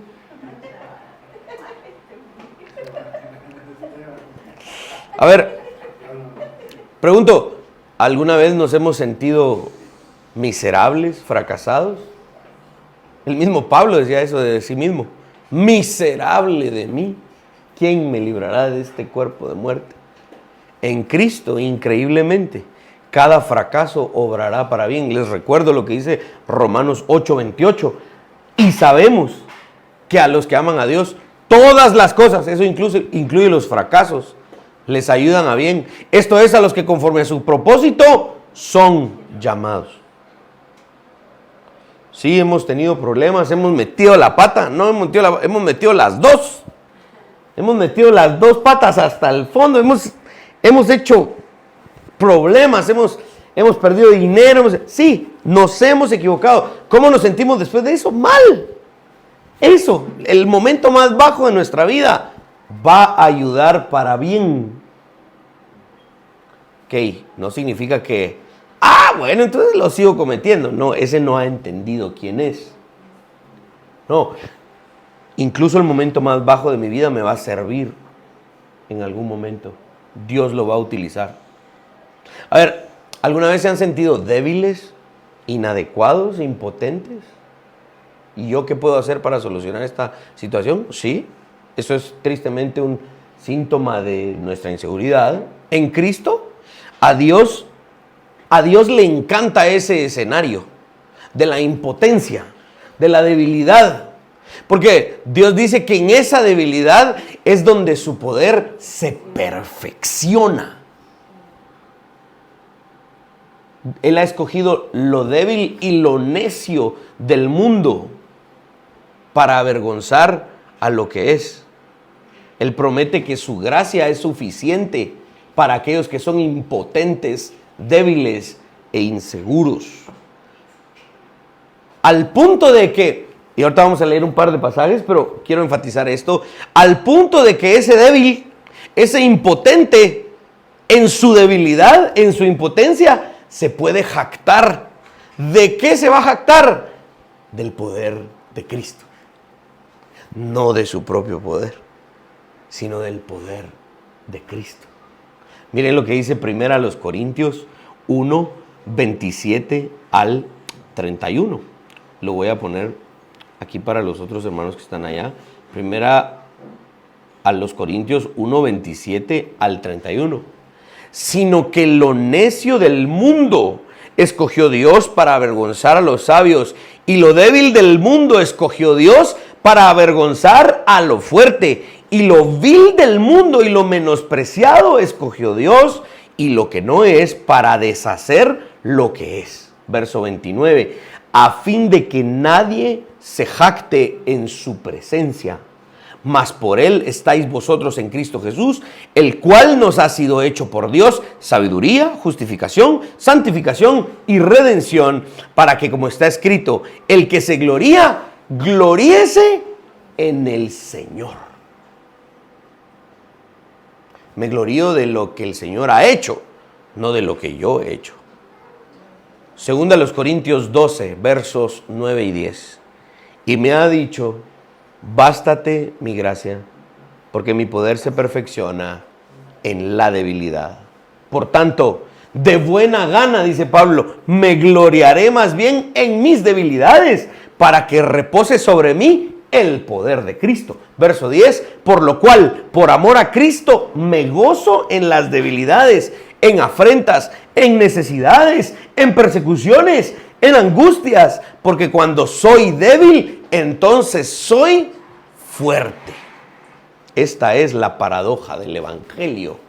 A ver, pregunto, ¿alguna vez nos hemos sentido miserables, fracasados? El mismo Pablo decía eso de sí mismo: miserable de mí, ¿quién me librará de este cuerpo de muerte? En Cristo, increíblemente, cada fracaso obrará para bien. Les recuerdo lo que dice Romanos 8:28. Y sabemos que a los que aman a Dios, todas las cosas, eso incluye los fracasos, les ayudan a bien. Esto es, a los que conforme a su propósito son llamados. Sí, hemos tenido problemas, hemos metido la pata, no hemos metido las dos. Hemos metido las dos patas hasta el fondo, hemos hecho problemas, hemos perdido dinero. Sí, nos hemos equivocado. ¿Cómo nos sentimos después de eso? Mal. Eso, el momento más bajo de nuestra vida, va a ayudar para bien. Ok, no significa que, bueno, entonces lo sigo cometiendo. No, ese no ha entendido quién es. No, incluso el momento más bajo de mi vida me va a servir en algún momento. Dios lo va a utilizar. A ver, ¿alguna vez se han sentido débiles, inadecuados, impotentes? ¿Y yo qué puedo hacer para solucionar esta situación? Sí, eso es tristemente un síntoma de nuestra inseguridad. En Cristo, a Dios le encanta ese escenario de la impotencia, de la debilidad. Porque Dios dice que en esa debilidad es donde su poder se perfecciona. Él ha escogido lo débil y lo necio del mundo para avergonzar a lo que es. Él promete que su gracia es suficiente para aquellos que son impotentes, débiles e inseguros. Al punto de que, y ahorita vamos a leer un par de pasajes, pero quiero enfatizar esto, al punto de que ese débil, ese impotente, en su debilidad, en su impotencia, se puede jactar. ¿De qué se va a jactar? Del poder de Cristo. No de su propio poder, sino del poder de Cristo. Miren lo que dice 1 Corintios 1, 27 al 31. Lo voy a poner aquí para los otros hermanos que están allá. 1 Corintios 1, 27 al 31. Sino que lo necio del mundo escogió Dios para avergonzar a los sabios, y lo débil del mundo escogió Dios para avergonzar a lo fuerte, y lo vil del mundo y lo menospreciado escogió Dios, y lo que no es, para deshacer lo que es. Verso 29, a fin de que nadie se jacte en su presencia. Mas por él estáis vosotros en Cristo Jesús, el cual nos ha sido hecho por Dios sabiduría, justificación, santificación y redención, para que, como está escrito, el que se gloría, gloríese en el Señor. Me glorío de lo que el Señor ha hecho, no de lo que yo he hecho. Segunda a los Corintios 12, versos 9 y 10. Y me ha dicho: bástate mi gracia, porque mi poder se perfecciona en la debilidad. Por tanto, De buena gana, dice Pablo, me gloriaré más bien en mis debilidades, para que repose sobre mí el poder de Cristo. Verso 10, por lo cual, por amor a Cristo, me gozo en las debilidades, en afrentas, en necesidades, en persecuciones, en angustias, porque cuando soy débil, entonces soy fuerte. Esta es la paradoja del Evangelio.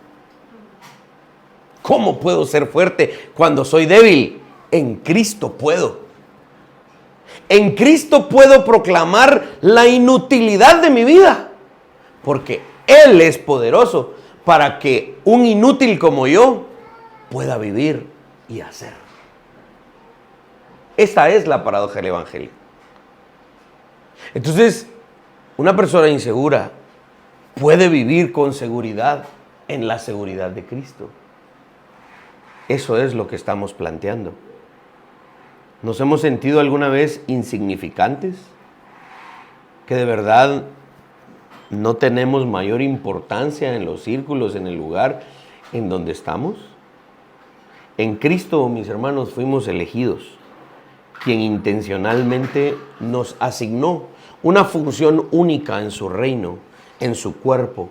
¿Cómo puedo ser fuerte cuando soy débil? En Cristo puedo. En Cristo puedo proclamar la inutilidad de mi vida, porque Él es poderoso para que un inútil como yo pueda vivir y hacer. Esta es la paradoja del Evangelio. Entonces, una persona insegura puede vivir con seguridad en la seguridad de Cristo. Eso es lo que estamos planteando. ¿Nos hemos sentido alguna vez insignificantes? ¿Que de verdad no tenemos mayor importancia en los círculos, en el lugar en donde estamos? En Cristo, mis hermanos, fuimos elegidos, quien intencionalmente nos asignó una función única en su reino, en su cuerpo.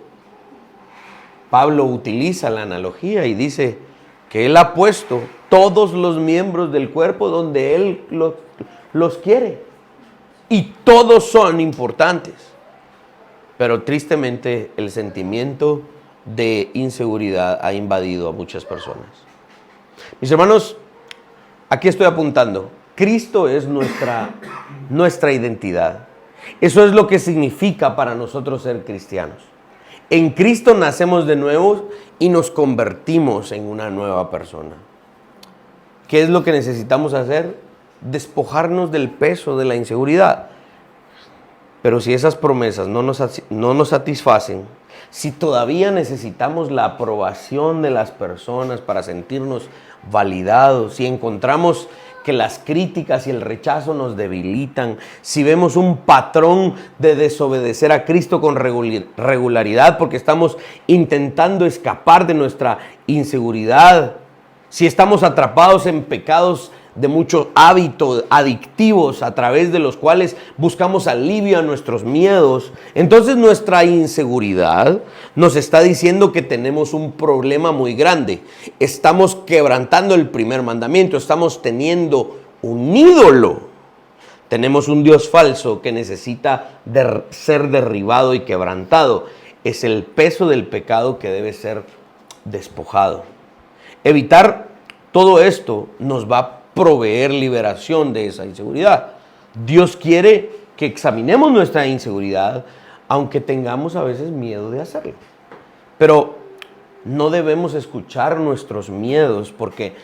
Pablo utiliza la analogía y dice que Él ha puesto todos los miembros del cuerpo donde Él los quiere. Y todos son importantes. Pero tristemente el sentimiento de inseguridad ha invadido a muchas personas. Mis hermanos, aquí estoy apuntando. Cristo es nuestra identidad. Eso es lo que significa para nosotros ser cristianos. En Cristo nacemos de nuevo y nos convertimos en una nueva persona. ¿Qué es lo que necesitamos hacer? Despojarnos del peso de la inseguridad. Pero si esas promesas no nos satisfacen, si todavía necesitamos la aprobación de las personas para sentirnos validados, si encontramos que las críticas y el rechazo nos debilitan, si vemos un patrón de desobedecer a Cristo con regularidad porque estamos intentando escapar de nuestra inseguridad, si estamos atrapados en pecados de muchos hábitos adictivos a través de los cuales buscamos alivio a nuestros miedos, entonces nuestra inseguridad nos está diciendo que tenemos un problema muy grande. Estamos quebrantando el primer mandamiento, estamos teniendo un ídolo. Tenemos un Dios falso que necesita ser derribado y quebrantado. Es el peso del pecado que debe ser despojado. Evitar todo esto nos va a proveer liberación de esa inseguridad. Dios quiere que examinemos nuestra inseguridad, aunque tengamos a veces miedo de hacerlo. Pero no debemos escuchar nuestros miedos, porque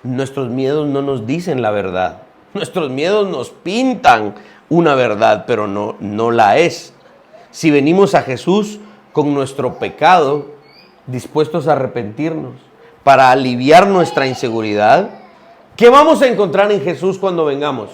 nuestros miedos no nos dicen la verdad. Nuestros miedos nos pintan una verdad, pero no la es. Si venimos a Jesús con nuestro pecado, dispuestos a arrepentirnos para aliviar nuestra inseguridad, ¿qué vamos a encontrar en Jesús cuando vengamos?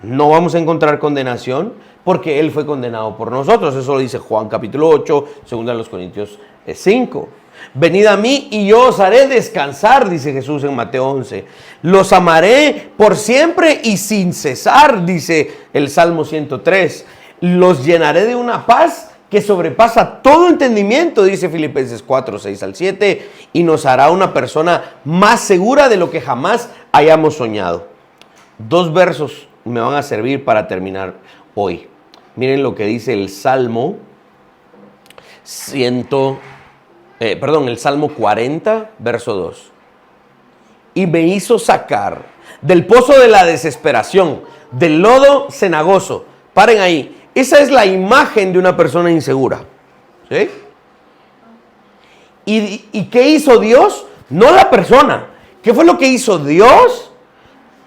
No vamos a encontrar condenación, porque Él fue condenado por nosotros. Eso lo dice Juan capítulo 8, 2 Corintios 5. Venid a mí y yo os haré descansar, dice Jesús en Mateo 11. Los amaré por siempre y sin cesar, dice el Salmo 103. Los llenaré de una paz que sobrepasa todo entendimiento, dice Filipenses 4, 6 al 7, y nos hará una persona más segura de lo que jamás hayamos soñado. 2 versos me van a servir para terminar hoy. Miren lo que dice el Salmo el Salmo 40, verso 2. Y me hizo sacar del pozo de la desesperación, del lodo cenagoso. Paren ahí. Esa es la imagen de una persona insegura. ¿Sí? ¿Y qué hizo Dios? No la persona. ¿Qué fue lo que hizo Dios?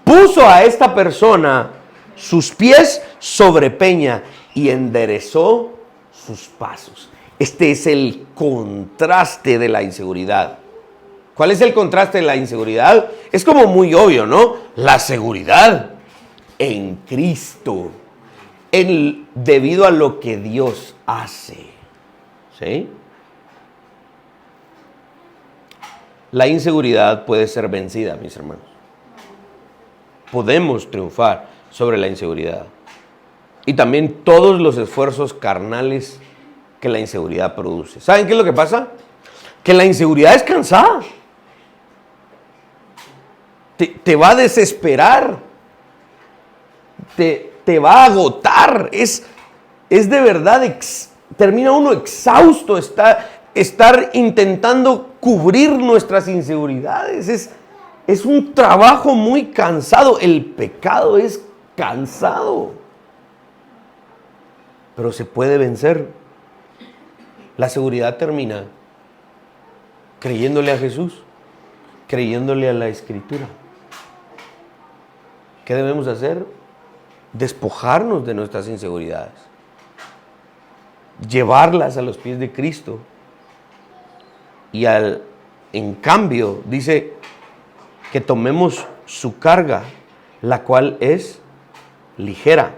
Puso a esta persona sus pies sobre peña y enderezó sus pasos. Este es el contraste de la inseguridad. ¿Cuál es el contraste de la inseguridad? Es como muy obvio, ¿no? La seguridad en Cristo, debido a lo que Dios hace. ¿Sí? la inseguridad puede ser vencida, mis hermanos. Podemos triunfar sobre la inseguridad. Y también todos los esfuerzos carnales que la inseguridad produce. ¿Saben qué es lo que pasa? Que la inseguridad es cansada. Te va a desesperar. Te va a agotar. Es de verdad, termina uno exhausto estar intentando cubrir nuestras inseguridades. Es un trabajo muy cansado. El pecado es cansado. Pero se puede vencer. La seguridad termina creyéndole a Jesús, creyéndole a la Escritura. ¿Qué debemos hacer? Despojarnos de nuestras inseguridades, llevarlas a los pies de Cristo y en cambio dice que tomemos su carga, la cual es ligera.